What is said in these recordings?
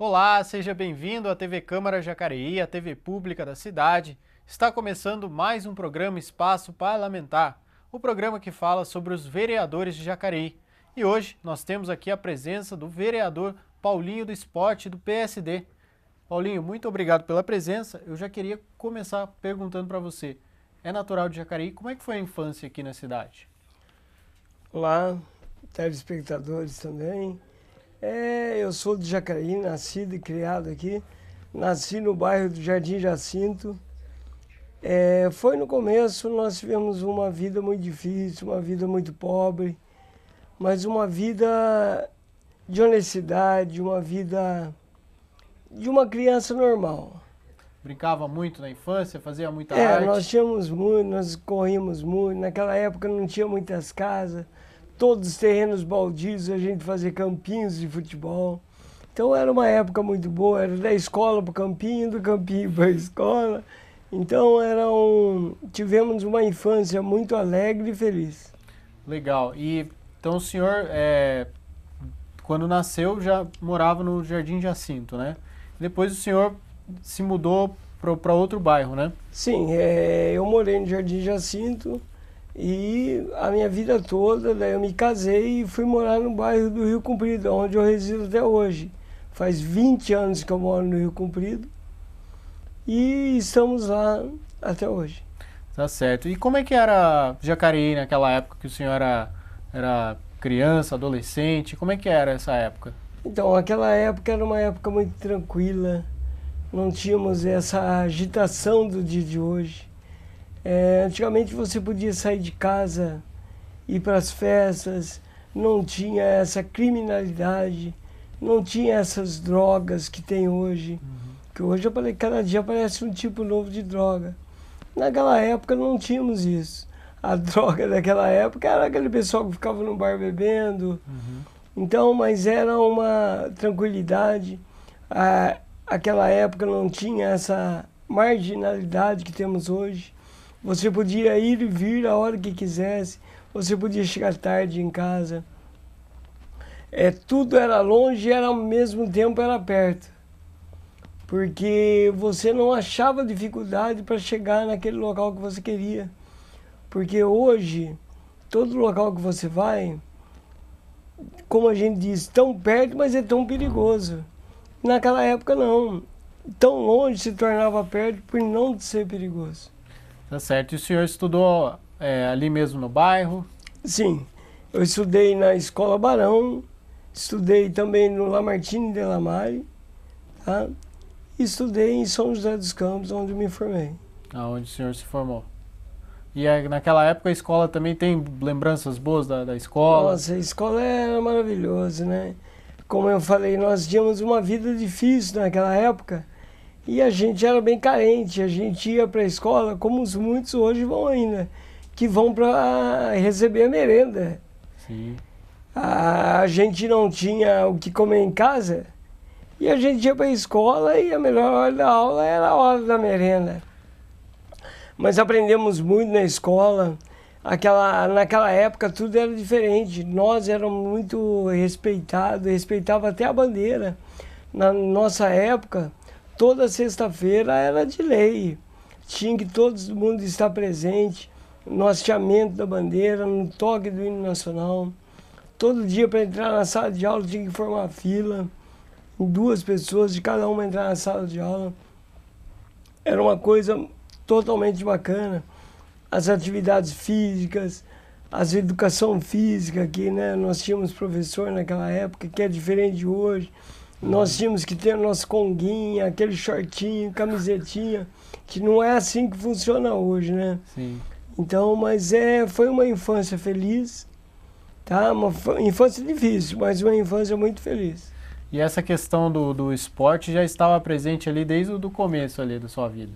Olá, seja bem-vindo à TV Câmara Jacareí, a TV pública da cidade. Está começando mais um programa Espaço Parlamentar, o programa que fala sobre os vereadores de Jacareí. E hoje nós temos aqui a presença do vereador Paulinho do Esporte, do PSD. Paulinho, muito obrigado pela presença. Eu já queria começar perguntando para você, é natural de Jacareí, como é que foi a infância aqui na cidade? Olá, telespectadores também. Eu sou de Jacareí, nascido e criado aqui. Nasci no bairro do Jardim Jacinto. Foi no começo, nós tivemos uma vida muito difícil, uma vida muito pobre, mas uma vida de honestidade, uma vida de uma criança normal. Brincava muito na infância, fazia muita arte? Nós tínhamos muito, nós corríamos muito. Naquela época não tinha muitas casas, todos os terrenos baldios, a gente fazia campinhos de futebol. Então era uma época muito boa, era da escola para o campinho, do campinho para a escola. Então tivemos uma infância muito alegre e feliz. Legal. E então o senhor, quando nasceu, já morava no Jardim Jacinto, né? Depois o senhor se mudou para outro bairro, né? Sim, eu morei no Jardim Jacinto e a minha vida toda, daí eu me casei e fui morar no bairro do Rio Comprido, onde eu resido até hoje. Faz 20 anos que eu moro no Rio Comprido e estamos lá até hoje. Tá certo. E como é que era Jacareí naquela época que o senhor era criança, adolescente? Como é que era essa época? Então, aquela época era uma época muito tranquila, não tínhamos essa agitação do dia de hoje. Antigamente você podia sair de casa, ir para as festas, não tinha essa criminalidade, não tinha essas drogas que tem hoje. Que hoje cada dia aparece um tipo novo de droga. Naquela época não tínhamos isso. A droga daquela época era aquele pessoal que ficava no bar bebendo. Então, mas era uma tranquilidade. Aquela época não tinha essa marginalidade que temos hoje. Você podia ir e vir a hora que quisesse. Você podia chegar tarde em casa. Tudo era longe e ao mesmo tempo era perto. Porque você não achava dificuldade para chegar naquele local que você queria. Porque hoje, todo local que você vai, como a gente diz, tão perto, mas é tão perigoso. Naquela época não. Tão longe se tornava perto por não ser perigoso. Tá certo. E o senhor estudou ali mesmo no bairro? Sim, eu estudei na Escola Barão, estudei também no Lamartine de Lamare, tá? E estudei em São José dos Campos, onde me formei. Aonde o senhor se formou. E naquela época a escola também tem lembranças boas da escola? Nossa, a escola era maravilhosa, né? Como eu falei, nós tínhamos uma vida difícil naquela época e a gente era bem carente. A gente ia para a escola, como os muitos hoje vão ainda, que vão para receber a merenda. Sim. A gente não tinha o que comer em casa e a gente ia para a escola e a melhor hora da aula era a hora da merenda. Mas aprendemos muito na escola. Naquela época tudo era diferente. Nós éramos muito respeitados, respeitava até a bandeira. Na nossa época, toda sexta-feira era de lei. Tinha que todo mundo estar presente no hasteamento da bandeira, no toque do hino nacional. Todo dia para entrar na sala de aula tinha que formar fila, duas pessoas de cada uma entrar na sala de aula. Era uma coisa totalmente bacana. As atividades físicas, as educação física aqui, né? Nós tínhamos professor naquela época que é diferente de hoje. Nós tínhamos que ter nossa conguinha, aquele shortinho, camisetinha, que não é assim que funciona hoje, né? Sim. Então, mas foi uma infância feliz, tá? Uma infância difícil, mas uma infância muito feliz. E essa questão do esporte já estava presente ali desde o começo ali da sua vida?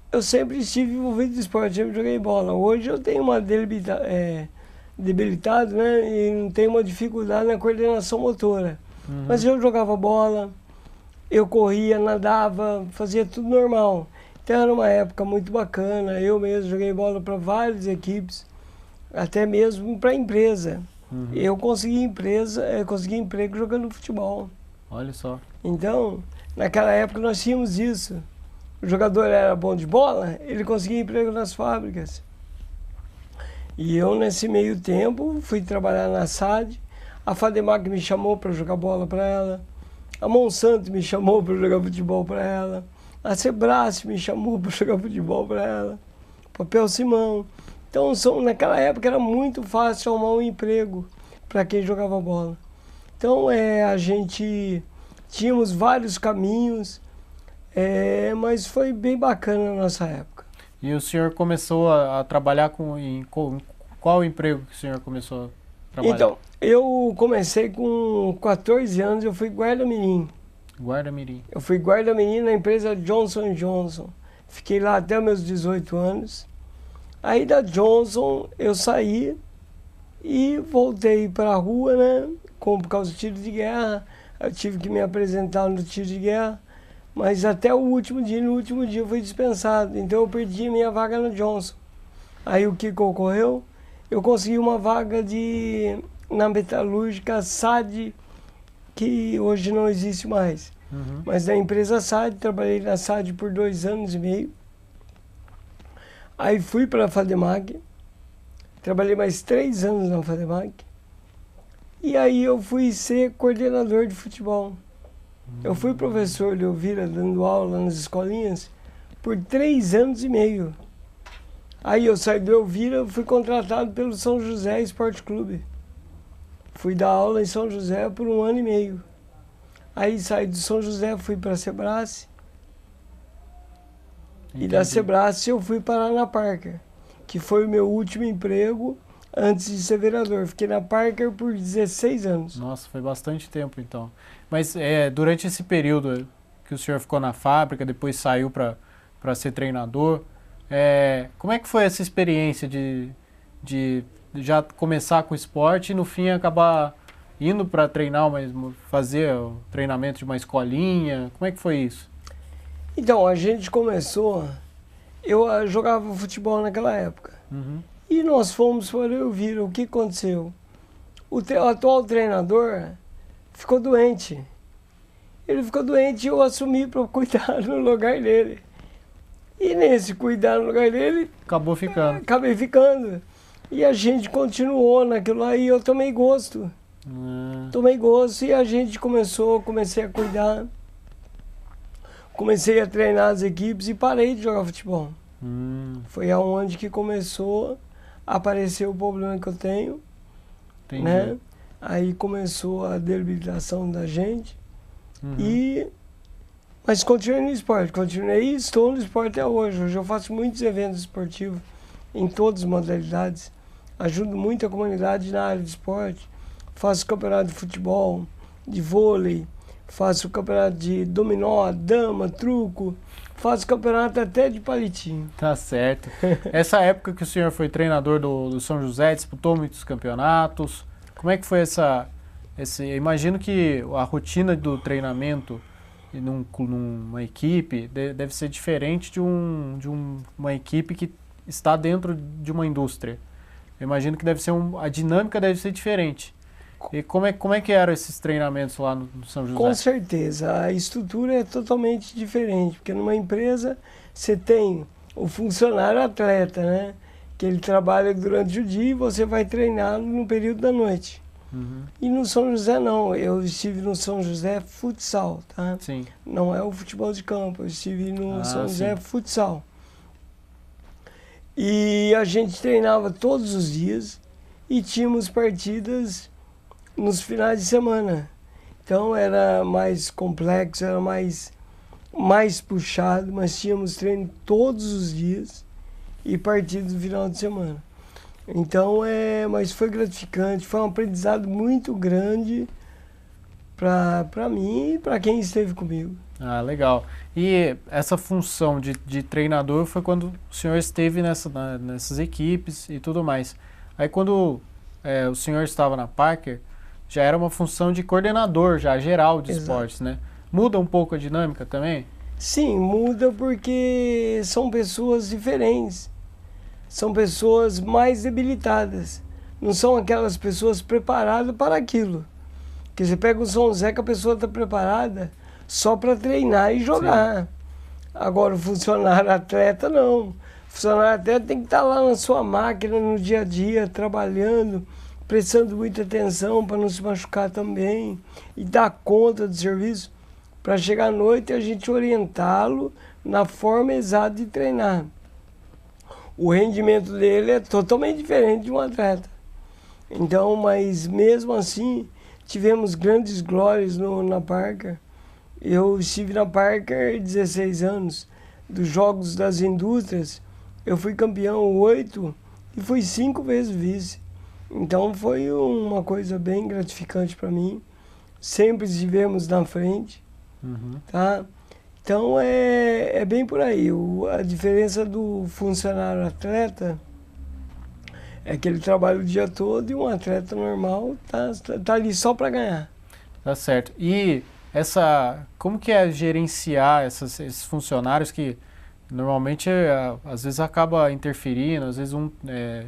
Eu sempre estive envolvido em esporte, sempre joguei bola. Hoje eu tenho uma debilitado, né? E não tenho uma dificuldade na coordenação motora. Mas eu jogava bola, eu corria, nadava, fazia tudo normal. Então era uma época muito bacana. Eu mesmo joguei bola para várias equipes, até mesmo para a empresa. eu consegui emprego jogando futebol. Olha só. Então, naquela época nós tínhamos isso. O jogador era bom de bola, ele conseguia emprego nas fábricas. E eu, nesse meio tempo, fui trabalhar na SAD. A Fademac me chamou para jogar bola para ela. A Monsanto me chamou para jogar futebol para ela. A Sebrae me chamou para jogar futebol para ela. Papel Simão. Então, naquela época era muito fácil arrumar um emprego para quem jogava bola. Então, a gente tínhamos vários caminhos, mas foi bem bacana na nossa época. E o senhor começou a trabalhar em qual emprego que o senhor começou a trabalhar? Então, eu comecei com 14 anos, eu fui guarda-mirim. Guarda-mirim. Eu fui guarda-mirim na empresa Johnson & Johnson. Fiquei lá até meus 18 anos. Aí da Johnson eu saí e voltei para a rua, né? Por causa do tiro de guerra. Eu tive que me apresentar no tiro de guerra. Mas até no último dia eu fui dispensado. Então eu perdi a minha vaga no Johnson. Aí o que ocorreu? Eu consegui uma vaga na metalúrgica SAD, que hoje não existe mais. Mas na empresa SAD, trabalhei na SAD por 2 anos e meio. Aí fui para a Fademac, trabalhei mais 3 anos na Fademac. E aí eu fui ser coordenador de futebol. Eu fui professor de Elvira, dando aula nas escolinhas, por 3 anos e meio. Aí eu saí do Elvira, fui contratado pelo São José Esporte Clube. Fui dar aula em São José por 1 ano e meio. Aí saí do São José, fui para a Sebrae. E da Sebrae eu fui parar na Parker, que foi o meu último emprego antes de ser vereador. Fiquei na Parker por 16 anos. Nossa, foi bastante tempo então. Mas durante esse período que o senhor ficou na fábrica, depois saiu para ser treinador, como é que foi essa experiência de já começar com o esporte e no fim acabar indo para treinar, fazer o treinamento de uma escolinha? Como é que foi isso? Então, a gente começou, eu jogava futebol naquela época. E nós fomos para Elvira. O que aconteceu? O atual treinador ficou doente. Ele ficou doente e eu assumi para cuidar no lugar dele. E nesse cuidar no lugar dele... Acabou ficando. Acabei ficando. E a gente continuou naquilo lá e eu tomei gosto. Tomei gosto e a gente comecei a cuidar. Comecei a treinar as equipes e parei de jogar futebol. Foi aonde que começou a aparecer o problema que eu tenho. Entendi. Né? Aí começou a debilitação da gente. Mas continuei no esporte, continuei e estou no esporte até hoje. Hoje eu faço muitos eventos esportivos em todas as modalidades. Ajudo muito a comunidade na área de esporte. Faço campeonato de futebol, de vôlei, faço campeonato de dominó, dama, truco, faço campeonato até de palitinho. Tá certo. Essa época que o senhor foi treinador do São José, disputou muitos campeonatos. Como é que foi imagino que a rotina do treinamento numa equipe deve ser diferente de uma equipe que está dentro de uma indústria. Eu imagino que a dinâmica deve ser diferente. E como é que eram esses treinamentos lá no São José? Com certeza, a estrutura é totalmente diferente, porque numa empresa você tem o funcionário atleta, né? Que ele trabalha durante o dia e você vai treinar no período da noite. E no São José não, eu estive no São José futsal, tá? Sim. Não é o futebol de campo, eu estive no São José futsal. E a gente treinava todos os dias e tínhamos partidas nos finais de semana. Então era mais complexo, era mais puxado, mas tínhamos treino todos os dias e partidas no final de semana. Então, mas foi gratificante, foi um aprendizado muito grande para mim e para quem esteve comigo. Ah, legal. E essa função de treinador foi quando o senhor esteve nessas equipes e tudo mais. Aí quando o senhor estava na Parker, já era uma função de coordenador, já geral de esportes, né? Muda um pouco a dinâmica também? Sim, muda porque são pessoas diferentes. São pessoas mais debilitadas. não são aquelas pessoas preparadas para aquilo. Porque você pega o São José que a pessoa está preparada só para treinar e jogar. Sim. Agora o funcionário atleta não. O funcionário atleta tem que estar lá na sua máquina no dia a dia, trabalhando, prestando muita atenção para não se machucar também e dar conta do serviço para chegar à noite e a gente orientá-lo na forma exata de treinar. O rendimento dele é totalmente diferente de um atleta. Então, mas mesmo assim, tivemos grandes glórias na Parker. Eu estive na Parker 16 anos, dos Jogos das Indústrias. Eu fui campeão 8 e fui 5 vezes vice. Então foi uma coisa bem gratificante para mim. Sempre estivemos na frente, tá? Então é bem por aí. A diferença do funcionário atleta é que ele trabalha o dia todo e um atleta normal tá ali só para ganhar. Tá certo. E como que é gerenciar esses funcionários que normalmente às vezes acaba interferindo, às vezes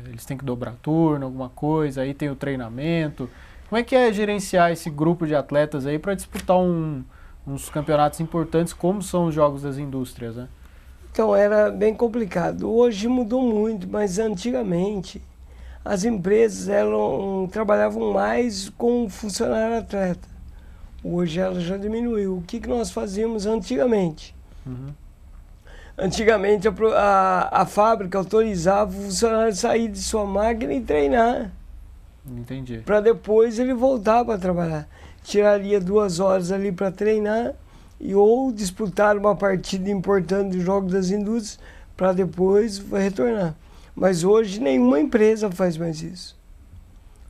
eles têm que dobrar turno, alguma coisa, aí tem o treinamento. Como é que é gerenciar esse grupo de atletas aí para disputar uns campeonatos importantes como são os Jogos das Indústrias, né? Então era bem complicado. Hoje mudou muito, mas antigamente as empresas trabalhavam mais com o funcionário atleta. Hoje ela já diminuiu. O que nós fazíamos antigamente? Antigamente a fábrica autorizava o funcionário sair de sua máquina e treinar. Entendi. Para depois ele voltar para trabalhar. Tiraria 2 horas ali para treinar ou disputar uma partida importante do Jogo das Indústrias para depois retornar. Mas hoje nenhuma empresa faz mais isso.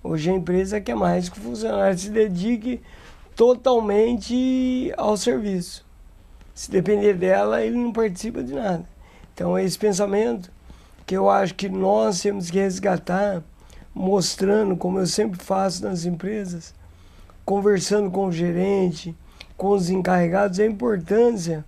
Hoje a empresa quer mais que o funcionário se dedique totalmente ao serviço. Se depender dela, ele não participa de nada. Então é esse pensamento que eu acho que nós temos que resgatar, mostrando, como eu sempre faço nas empresas, conversando com o gerente, com os encarregados, a importância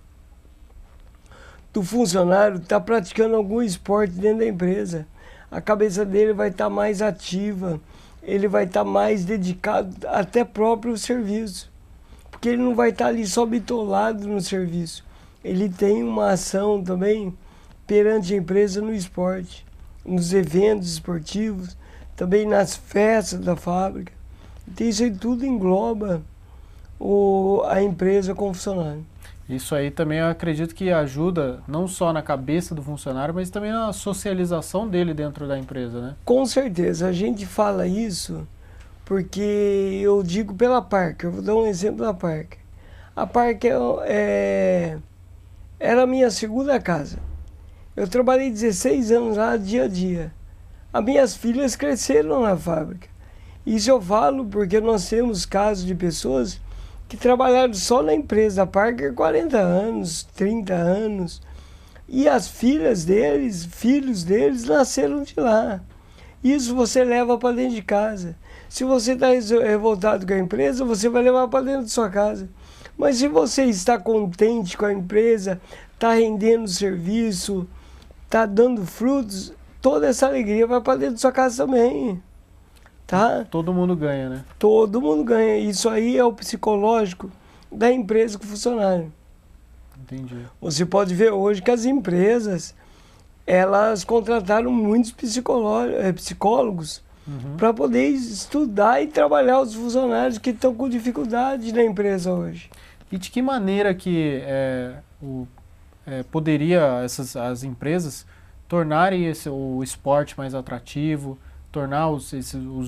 do funcionário estar praticando algum esporte dentro da empresa. A cabeça dele vai estar mais ativa, ele vai estar mais dedicado até próprio serviço. Porque ele não vai estar ali só bitolado no serviço. Ele tem uma ação também perante a empresa no esporte, nos eventos esportivos, também nas festas da fábrica. Então isso aí tudo engloba a empresa com o funcionário. Isso aí também eu acredito que ajuda não só na cabeça do funcionário, mas também na socialização dele dentro da empresa, né? Com certeza, a gente fala isso porque eu digo pela Parker, eu vou dar um exemplo da Parker. A Parker era a minha segunda casa. Eu trabalhei 16 anos lá dia a dia. As minhas filhas cresceram na fábrica. Isso eu falo porque nós temos casos de pessoas que trabalharam só na empresa da Parker 40 anos, 30 anos. E as filhos deles nasceram de lá. Isso você leva para dentro de casa. Se você está revoltado com a empresa, você vai levar para dentro de sua casa. Mas se você está contente com a empresa, está rendendo serviço, está dando frutos, toda essa alegria vai para dentro de sua casa também. Tá? Todo mundo ganha, né? Todo mundo ganha. Isso aí é o psicológico da empresa com o funcionário. Entendi. Você pode ver hoje que as empresas, elas contrataram muitos psicólogos para poder estudar e trabalhar os funcionários que estão com dificuldade na empresa hoje. E de que maneira que poderia as empresas tornarem o esporte mais atrativo, tornar os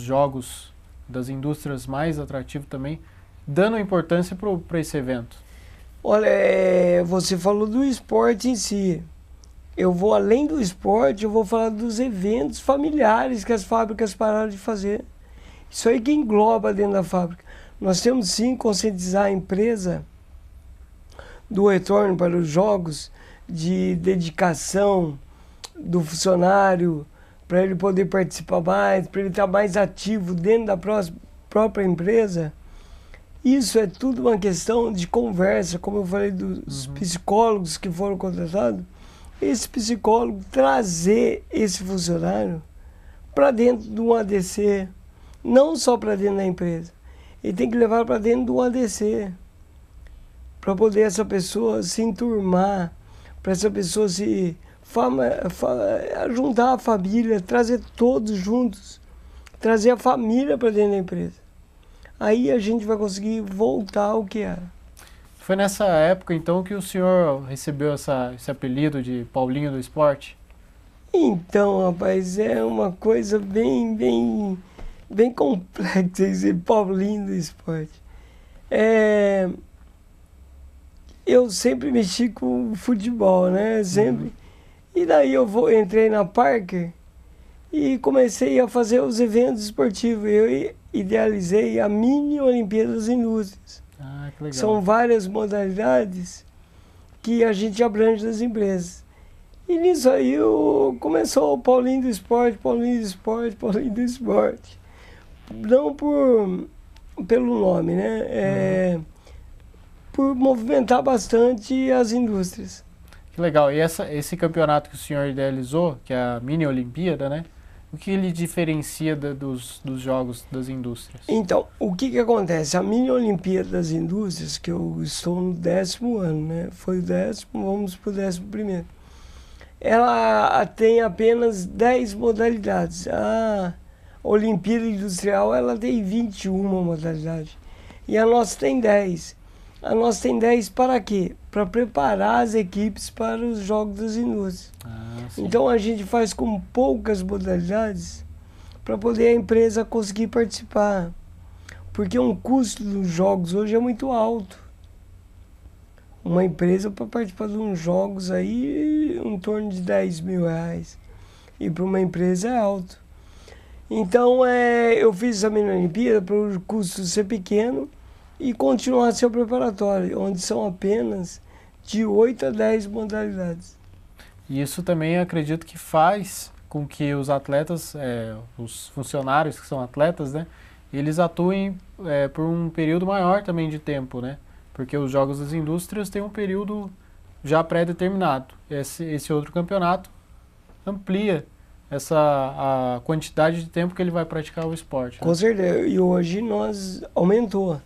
jogos das indústrias mais atrativos também, dando importância para esse evento? Olha, você falou do esporte em si. Eu vou além do esporte, eu vou falar dos eventos familiares que as fábricas pararam de fazer. Isso aí que engloba dentro da fábrica. Nós temos sim que conscientizar a empresa do retorno para os jogos, de dedicação do funcionário, para ele poder participar mais, para ele estar mais ativo dentro da própria empresa. Isso é tudo uma questão de conversa, como eu falei dos psicólogos que foram contratados. Esse psicólogo trazer esse funcionário para dentro de um ADC, não só para dentro da empresa. Ele tem que levar para dentro de um ADC, para poder essa pessoa se enturmar, para essa pessoa se juntar a família, trazer todos juntos, trazer a família para dentro da empresa. Aí a gente vai conseguir voltar ao que era. Foi nessa época, então, que o senhor recebeu esse apelido de Paulinho do Esporte? Então, rapaz, é uma coisa bem complexa esse Paulinho do Esporte. Eu sempre mexi com futebol, né? Sempre. E daí entrei na Parker e comecei a fazer os eventos esportivos. Eu idealizei a mini Olimpíada das Indústrias. Ah, que legal. São várias modalidades que a gente abrange das empresas. E nisso aí começou o Paulinho do Esporte, Paulinho do Esporte, Paulinho do Esporte. Não pelo nome, né? Por movimentar bastante as indústrias. Que legal. E esse campeonato que o senhor idealizou, que é a mini Olimpíada, né? O que ele diferencia dos Jogos das Indústrias? Então, o que acontece? A mini Olimpíada das Indústrias, que eu estou no 10º ano, né? Foi o 10º, vamos para o 11º. Ela tem apenas 10 modalidades. A Olimpíada Industrial, ela tem 21 modalidades. E a nossa tem 10. A nossa tem 10 para quê? Para preparar as equipes para os Jogos das Indústrias. Então a gente faz com poucas modalidades para poder a empresa conseguir participar. Porque um custo dos jogos hoje é muito alto. Uma empresa para participar de uns jogos aí em torno de R$10.000. E para uma empresa é alto. Então eu fiz essa mini Olimpíada para o custo ser pequeno e continuar seu preparatório, onde são apenas de 8 a 10 modalidades. E isso também acredito que faz com que os atletas, os funcionários que são atletas, né, eles atuem por um período maior também de tempo, né? Porque os Jogos das Indústrias têm um período já pré-determinado. Esse outro campeonato amplia a quantidade de tempo que ele vai praticar o esporte. Com certeza. E hoje aumentou.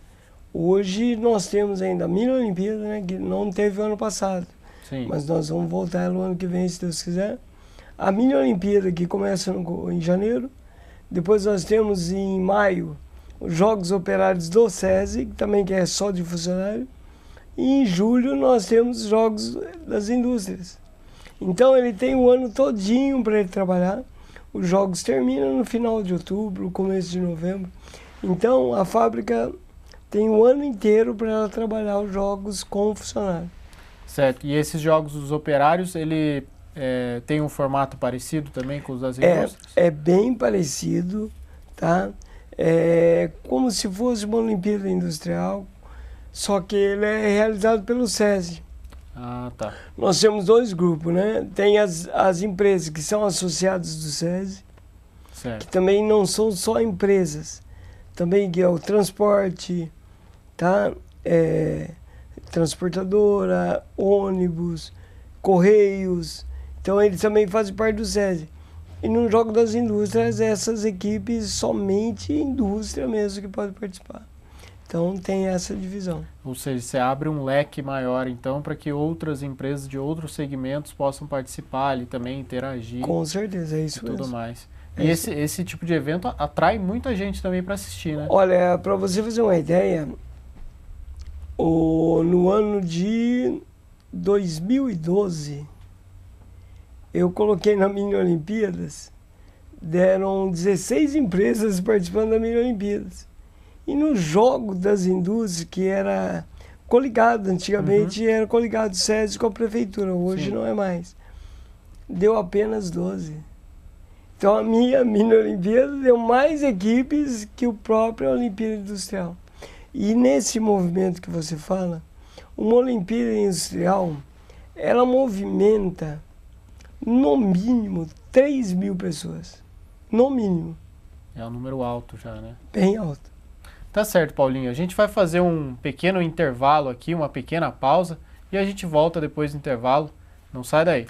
Hoje nós temos ainda a mini Olimpíada, né, que não teve o ano passado. Sim. Mas nós vamos voltar no ano que vem, se Deus quiser. A mini Olimpíada, que começa em janeiro. Depois nós temos em maio os Jogos Operários do SESI, que é só de funcionário. E em julho nós temos os Jogos das Indústrias. Então ele tem o ano todinho para ele trabalhar. Os jogos terminam no final de outubro, começo de novembro. Então a fábrica tem o ano inteiro para ela trabalhar os jogos com o funcionário. Certo. E esses jogos dos operários, ele tem um formato parecido também com os das indústrias? É bem parecido, tá? É como se fosse uma Olimpíada Industrial, só que ele é realizado pelo SESI. Ah, tá. Nós temos 2 grupos, né? Tem as empresas que são associadas do SESI, certo, que também não são só empresas, também que é o transporte, tá? Transportadora, ônibus, correios. Então eles também fazem parte do SESI. E no Jogo das Indústrias, essas equipes, somente indústria mesmo que pode participar. Então tem essa divisão. Ou seja, você abre um leque maior, então, para que outras empresas de outros segmentos possam participar ali também, interagir. Com certeza, é isso e tudo mesmo. mais. E esse tipo de evento atrai muita gente também para assistir, né? Olha, para você fazer uma ideia, no ano de 2012, eu coloquei na Mini Olimpíadas, deram 16 empresas participando da Mini Olimpíadas. E no Jogo das Indústrias, que era coligado, antigamente era coligado SESI com a prefeitura, hoje Sim. não é mais. Deu apenas 12. Então a minha Mini Olimpíada deu mais equipes que o próprio Olimpíada Industrial. E nesse movimento que você fala, uma Olimpíada Industrial, ela movimenta no mínimo 3.000 pessoas. No mínimo. É um número alto já, né? Bem alto. Tá certo, Paulinho. A gente vai fazer um pequeno intervalo aqui, uma pequena pausa, e a gente volta depois do intervalo. Não sai daí.